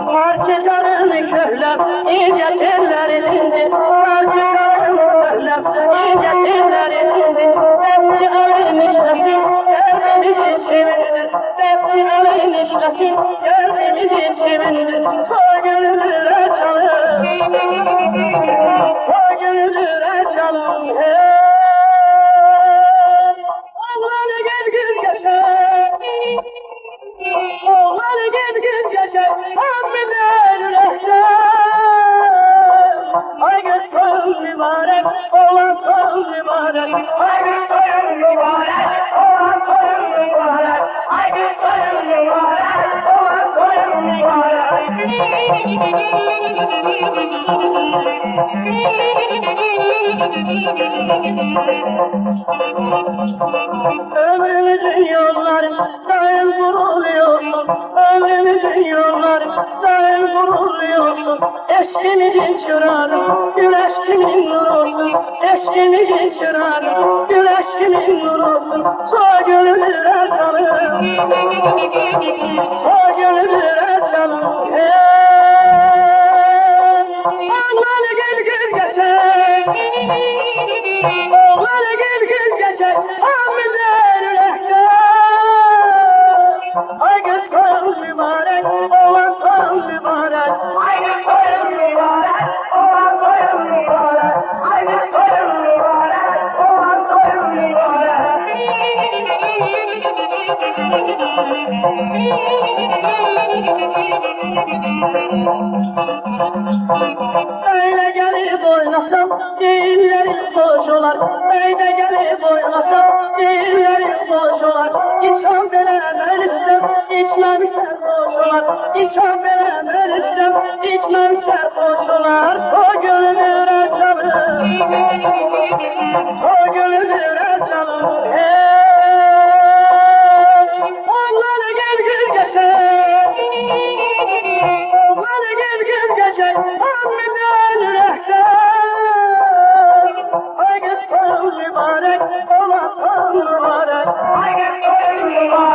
Parçalarını köhler, ince tellerinde, parçalarını köhler, ince tellerinde, hepsi aynı işlesin, kalbimizi sevindir, hepsi aynı işlesin, kalbimizi sevindir, o gönüllere çalın, o gönüllere çalın, oğlanı gel gül yaşar, oğlanı gel gül yaşar, hamdeder rahşan, ay göz toyun mübarek, oğlan toyun mübarek, ay göz toyun mübarek, oğlan toyun mübarek, ay göz toyun mübarek, oğlan toyun mübarek. Ömrümüzün yolları daim vuruluyorsun, ömrümüzün yolları daim vuruluyorsun. Eşkimizin çırağı, güneş kimin nur olsun, eşkimizin çırağı, güneş kimin nur olsun. Sağ gönüllere çalın, sağ gönüllere çalın. Oğlanı gel gül geçer, oğlanı gel gül geçer, hamdeder rahşan, ay göz toyun mübarek, oğlan toyun mübarek, ay göz toyun mübarek, oğlan toyun mübarek, ay göz toyun mübarek, oğlan toyun mübarek. Öyle gelip oynasam düğünlerim boş olar, öyle gelip oynasam düğünlerim boş olar. İnsan beraber istem, içmem ser boş olar, İnsan beraber istem, içmem ser boş olar. O gönlüne çalın, o gönlüne çalın. Oğlanı gel gül geçer, oğlanı gel gül geçer, hamdeder rahşan, ay göz toyun mübarek, oğlan toyun mübarek, ay göz toyun mübarek.